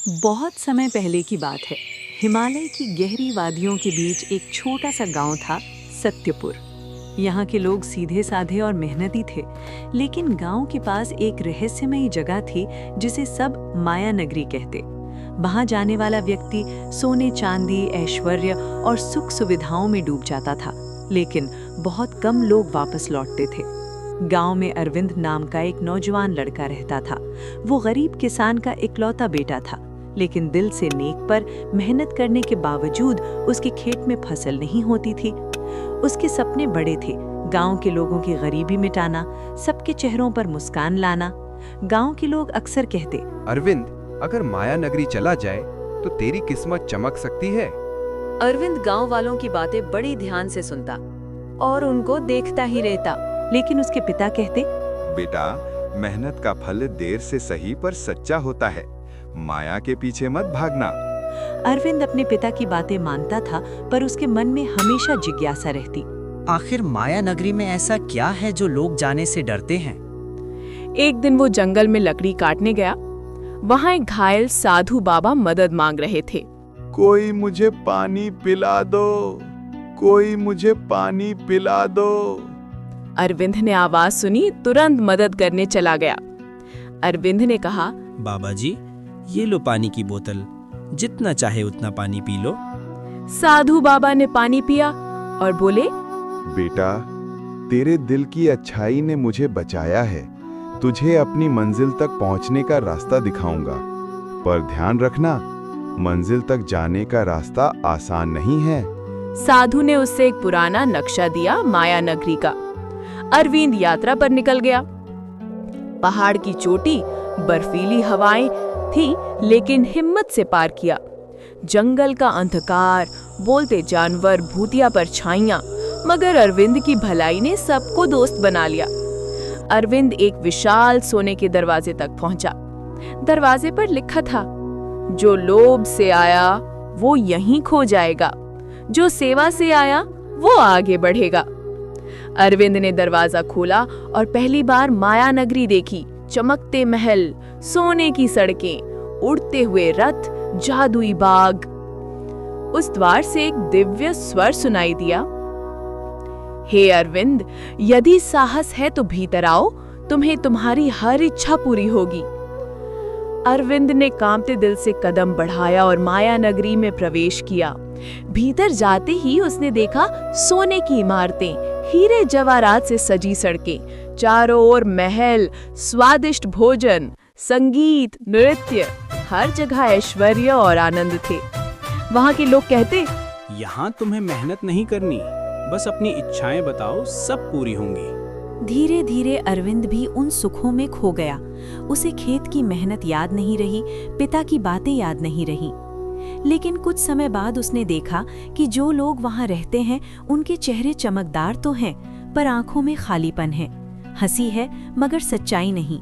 बहुत समय पहले की बात है। हिमालय की गहरी वादियों के बीच एक छोटा सा गांव था, सत्यपुर। यहाँ के लोग सीधे साधे और मेहनती थे, लेकिन गांव के पास एक रहस्यमयी जगह थी जिसे सब माया नगरी कहते। वहां जाने वाला व्यक्ति सोने चांदी, ऐश्वर्य और सुख सुविधाओं में डूब जाता था, लेकिन बहुत कम लोग वापस लौटते थे। गांव में अरविंद नाम का एक नौजवान लड़का रहता था। वो गरीब किसान का इकलौता बेटा था, लेकिन दिल से नेक, पर मेहनत करने के बावजूद उसके खेत में फसल नहीं होती थी। उसके सपने बड़े थे, गांव के लोगों की गरीबी मिटाना, सबके चेहरों पर मुस्कान लाना। गांव के लोग अक्सर कहते, अरविंद, अगर माया नगरी चला जाए तो तेरी किस्मत चमक सकती है। अरविंद गांव वालों की बातें बड़ी ध्यान से सुनता और उनको देखता ही रहता, लेकिन उसके पिता कहते, बेटा, मेहनत का फल देर से सही पर सच्चा होता है। माया के पीछे मत भागना। अरविंद अपने पिता की बातें मानता था, पर उसके मन में हमेशा जिज्ञासा रहती। आखिर माया नगरी में ऐसा क्या है जो लोग जाने से डरते हैं? एक दिन वो जंगल में लकड़ी काटने गया। वहाँ एक घायल साधु बाबा मदद मांग रहे थे। कोई मुझे पानी पिला दो, कोई मुझे पानी पिला दो। अरविंद ने आवाज सुनी, तुरंत मदद करने चला गया। अरविंद ने कहा, बाबा जी, ये लो पानी की बोतल, जितना चाहे उतना पानी पी लो। साधु बाबा ने पानी पिया और बोले, बेटा, तेरे दिल की अच्छाई ने मुझे बचाया है। तुझे अपनी मंजिल तक पहुंचने का रास्ता दिखाऊंगा, पर ध्यान रखना, मंजिल तक जाने का रास्ता आसान नहीं है। साधु ने उससे एक पुराना नक्शा दिया माया नगरी का। अरविंद यात्रा पर निकल गया। पहाड़ की चोटी, बर्फीली हवाएं थी, लेकिन हिम्मत से पार किया। जंगल का अंधकार, बोलते जानवर, भूतिया परछाइयां, मगर अरविंद की भलाई ने सबको दोस्त बना लिया। अरविंद एक विशाल सोने के दरवाजे तक पहुंचा। दरवाजे पर लिखा था, जो लोभ से आया वो यहीं खो जाएगा, जो सेवा से आया वो आगे बढ़ेगा। अरविंद ने दरवाजा खोला और पहली बार माया नगरी देखी। चमकते महल, सोने की सड़कें, उड़ते हुए रथ, जादुई बाग। उस द्वार से एक दिव्य स्वर सुनाई दिया, हे अरविंद, यदि साहस है तो भीतर आओ, तुम्हें तुम्हारी हर इच्छा पूरी होगी। अरविंद ने कांपते दिल से कदम बढ़ाया और माया नगरी में प्रवेश किया। भीतर जाते ही उसने देखा सोने की इमारतें, हीरे जवाहरात से सजी सड़कें, चारों ओर महल, स्वादिष्ट भोजन, संगीत, नृत्य, हर जगह ऐश्वर्य और आनंद थे। वहाँ के लोग कहते, यहाँ तुम्हें मेहनत नहीं करनी, बस अपनी इच्छाएं बताओ, सब पूरी होंगी। धीरे धीरे अरविंद भी उन सुखों में खो गया। उसे खेत की मेहनत याद नहीं रही, पिता की बातें याद नहीं रही। लेकिन कुछ समय बाद उसने देखा कि जो लोग वहां रहते हैं उनके चेहरे चमकदार तो हैं, पर आंखों में खालीपन है। हंसी है मगर सच्चाई नहीं।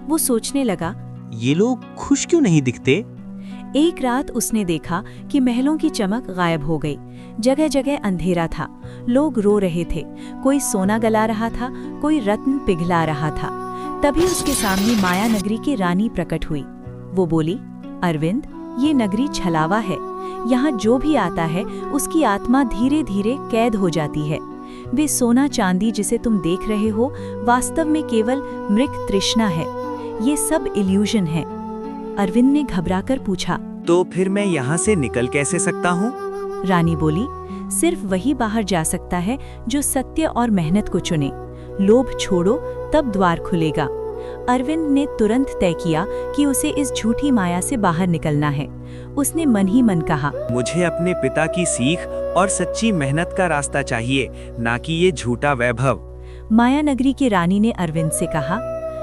वो सोचने लगा, ये लोग खुश क्यों नहीं दिखते? एक रात उसने देखा कि महलों की चमक गायब हो गई। जगह जगह अंधेरा था, लोग रो रहे थे, कोई सोना गला रहा था, कोई रत्न पिघला रहा था। तभी उसके सामने माया नगरी की रानी प्रकट हुई। वो बोली, अरविंद, ये नगरी छलावा है। यहाँ जो भी आता है उसकी आत्मा धीरे धीरे कैद हो जाती है। वे सोना चांदी जिसे तुम देख रहे हो, वास्तव में केवल मृग तृष्णा है। ये सब इल्यूजन है। अरविंद ने घबराकर पूछा, तो फिर मैं यहाँ से निकल कैसे सकता हूँ? रानी बोली, सिर्फ वही बाहर जा सकता है जो सत्य और मेहनत को चुने। लोभ छोड़ो, तब द्वार खुलेगा। अरविंद ने तुरंत तय किया कि उसे इस झूठी माया से बाहर निकलना है। उसने मन ही मन कहा, मुझे अपने पिता की सीख और सच्ची मेहनत का रास्ता चाहिए, ना कि ये झूठा वैभव। माया नगरी की रानी ने अरविंद से कहा,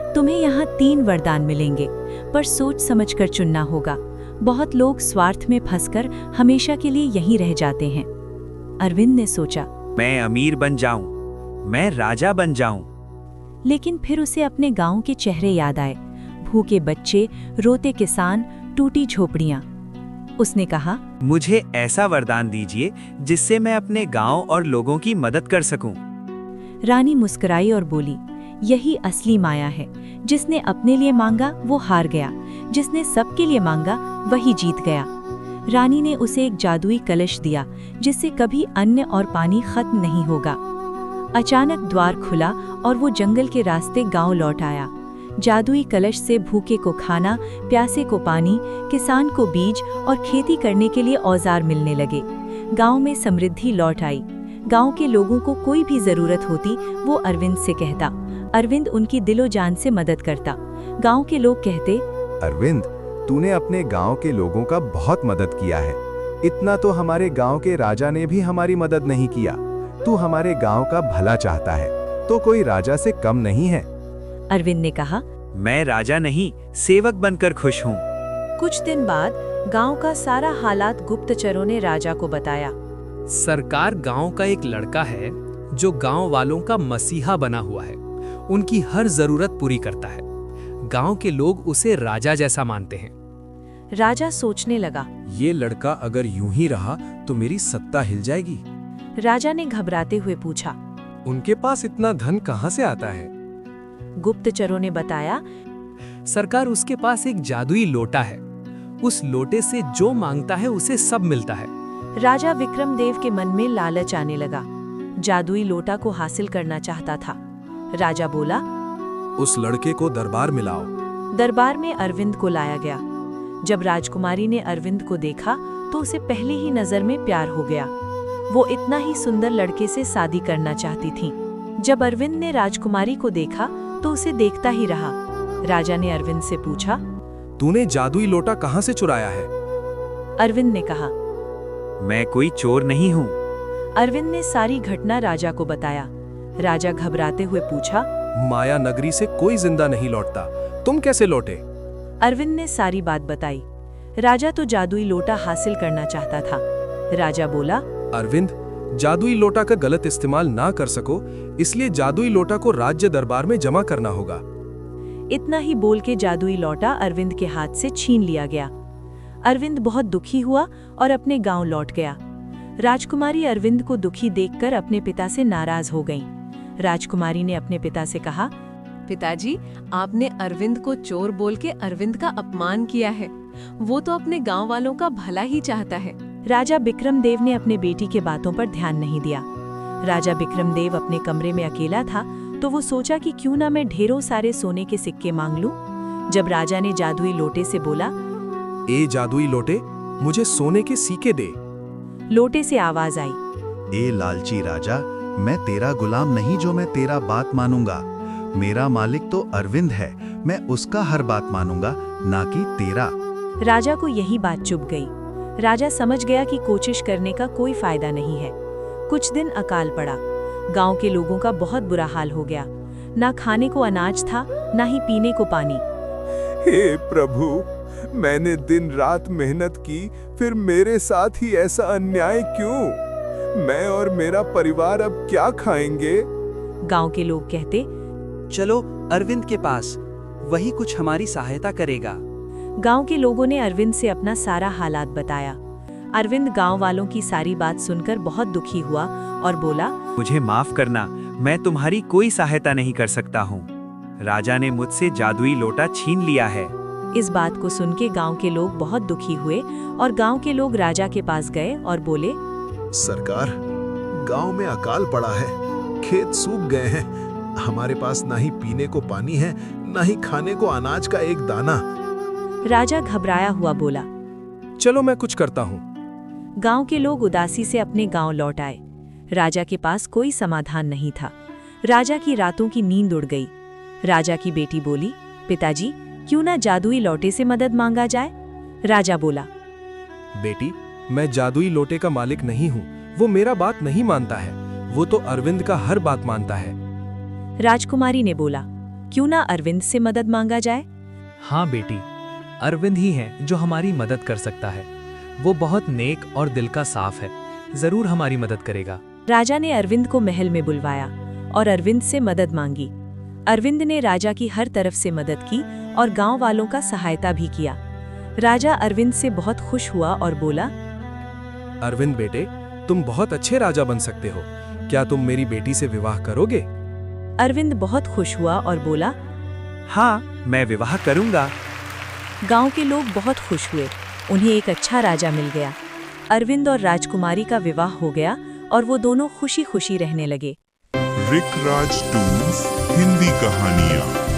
तुम्हें यहाँ 3 वरदान मिलेंगे, पर सोच समझकर चुनना होगा। बहुत लोग स्वार्थ में फंसकर हमेशा के लिए यहीं रह जाते हैं। अरविंद ने सोचा, मैं अमीर बन जाऊं, मैं राजा बन जाऊं। लेकिन फिर उसे अपने गांव के चेहरे याद आए, भूखे बच्चे, रोते किसान, टूटी झोपड़ियां। उसने कहा, मुझे ऐसा वरदान दीजिए जिससे मैं अपने गांव और लोगों की मदद कर सकूं। रानी मुस्कुराई और बोली, यही असली माया है। जिसने अपने लिए मांगा वो हार गया, जिसने सबके लिए मांगा वही जीत गया। रानी ने उसे एक जादुई कलश दिया जिससे कभी अन्न और पानी खत्म नहीं होगा। अचानक द्वार खुला और वो जंगल के रास्ते गांव लौट आया। जादुई कलश से भूखे को खाना, प्यासे को पानी, किसान को बीज और खेती करने के लिए औजार मिलने लगे। गांव में समृद्धि लौट आई। गांव के लोगों को कोई भी जरूरत होती वो अरविंद से कहता। अरविंद उनकी दिलो जान से मदद करता। गांव के लोग कहते, अरविंद, तूने अपने गांव के लोगों का बहुत मदद किया है। इतना तो हमारे गांव के राजा ने भी हमारी मदद नहीं किया। तू हमारे गांव का भला चाहता है तो कोई राजा से कम नहीं है। अरविंद ने कहा। मैं राजा नहीं, सेवक बनकर खुश हूँ। कुछ दिन बाद गांव का सारा हालात गुप्तचरों ने राजा को बताया। सरकार, गांव का एक लड़का है जो गांव वालों का मसीहा बना हुआ है। उनकी हर जरूरत पूरी करता है। गांव के लोग उसे राजा जैसा मानते हैं। राजा सोचने लगा। ये लड़का अगर यूं ही रहा तो मेरी सत्ता हिल जाएगी। राजा ने घबराते हुए पूछा। उनके पास इतना धन कहाँ से आता है? गुप्तचरों ने बताया। सरकार, उसके पास एक जादुई लोटा है। उस लोटे से जो मांगता है उसे सब मिलता है। राजा विक्रमदेव के मन में लालच आने लगा। जादुई लोटा को हासिल करना चाहता था। राजा बोला, उस लड़के को दरबार में लाओ। दरबार में अरविंद को लाया गया। जब राजकुमारी ने अरविंद को देखा तो उसे पहली ही नजर में प्यार हो गया। वो इतना ही सुंदर लड़के से शादी करना चाहती थी। जब अरविंद ने राजकुमारी को देखा तो उसे देखता ही रहा। राजा ने अरविंद से पूछा, तूने जादुई लोटा कहाँ से चुराया है? अरविंद ने कहा, मैं कोई चोर नहीं हूँ। अरविंद ने सारी घटना राजा को बताया। राजा घबराते हुए पूछा, माया नगरी से कोई जिंदा नहीं लौटता, तुम कैसे लौटे? अरविंद ने सारी बात बताई। राजा तो जादुई लोटा हासिल करना चाहता था। राजा बोला, अरविंद, जादुई लोटा का गलत इस्तेमाल ना कर सको, इसलिए जादुई लोटा को राज्य दरबार में जमा करना होगा। इतना ही बोल के जादुई लोटा अरविंद के हाथ से छीन लिया गया। अरविंद बहुत दुखी हुआ और अपने गांव लौट गया। राजकुमारी अरविंद को दुखी देखकर अपने पिता से नाराज हो गईं। राजकुमारी ने अपने पिता से कहा, पिताजी, आपने अरविंद को चोर बोल के अरविंद का अपमान किया है। वो तो अपने गांव वालों का भला ही चाहता है। राजा विक्रमदेव ने अपने बेटी के बातों पर ध्यान नहीं दिया। राजा विक्रमदेव अपने कमरे में अकेला था तो वो सोचा कि क्यों ना मैं ढेरों सारे सोने के सिक्के मांग लूं। जब राजा ने जादुई लोटे से बोला, ए जादुई लोटे, मुझे सोने के सिक्के दे। लोटे से आवाज आई, ए लालची राजा, मैं तेरा गुलाम नहीं जो मैं तेरा बात मानूंगा। मेरा मालिक तो अरविंद है, मैं उसका हर बात मानूंगा, ना कि तेरा। राजा को यही बात चुभ गई। राजा समझ गया कि कोशिश करने का कोई फायदा नहीं है। कुछ दिन अकाल पड़ा। गांव के लोगों का बहुत बुरा हाल हो गया। ना खाने को अनाज था, ना ही पीने को पानी। हे प्रभु, मैंने दिन रात मेहनत की, फिर मेरे साथ ही ऐसा अन्याय क्यों? मैं और मेरा परिवार अब क्या खाएंगे? गांव के लोग कहते, चलो अरविंद के पास, वही कुछ हमारी सहायता करेगा। गांव के लोगों ने अरविंद से अपना सारा हालात बताया। अरविंद गांव वालों की सारी बात सुनकर बहुत दुखी हुआ और बोला, मुझे माफ करना, मैं तुम्हारी कोई सहायता नहीं कर सकता हूँ। राजा ने मुझसे जादुई लोटा छीन लिया है। इस बात को सुन के गाँव के लोग बहुत दुखी हुए और गाँव के लोग राजा के पास गए और बोले, सरकार, गांव में अकाल पड़ा है, खेत सूख गए हैं, हमारे पास ना ही पीने को पानी है, ना ही खाने को अनाज का एक दाना। राजा घबराया हुआ बोला, चलो मैं कुछ करता हूँ। गांव के लोग उदासी से अपने गांव लौट आए। राजा के पास कोई समाधान नहीं था। राजा की रातों की नींद उड़ गई। राजा की बेटी बोली, पिताजी, क्यों ना जादुई लोटे से मदद मांगा जाए? राजा बोला, बेटी, मैं जादुई लोटे का मालिक नहीं हूँ, वो मेरा बात नहीं मानता है, वो तो अरविंद का हर बात मानता है। राजकुमारी ने बोला, क्यों ना अरविंद से मदद मांगा जाए? हाँ बेटी, अरविंद ही है जो हमारी मदद कर सकता है। वो बहुत नेक और दिल का साफ है, जरूर हमारी मदद करेगा। राजा ने अरविंद को महल में बुलवाया और अरविंद से मदद मांगी। अरविंद ने राजा की हर तरफ से मदद की और गांव वालों का सहायता भी किया। राजा अरविंद से बहुत खुश हुआ और बोला, अरविंद बेटे, तुम बहुत अच्छे राजा बन सकते हो, क्या तुम मेरी बेटी से विवाह करोगे? अरविंद बहुत खुश हुआ और बोला, हाँ, मैं विवाह करूंगा। गांव के लोग बहुत खुश हुए। उन्हें एक अच्छा राजा मिल गया। अरविंद और राजकुमारी का विवाह हो गया और वो दोनों खुशी खुशी रहने लगे। रिक राज टून्स हिंदी कहानियाँ।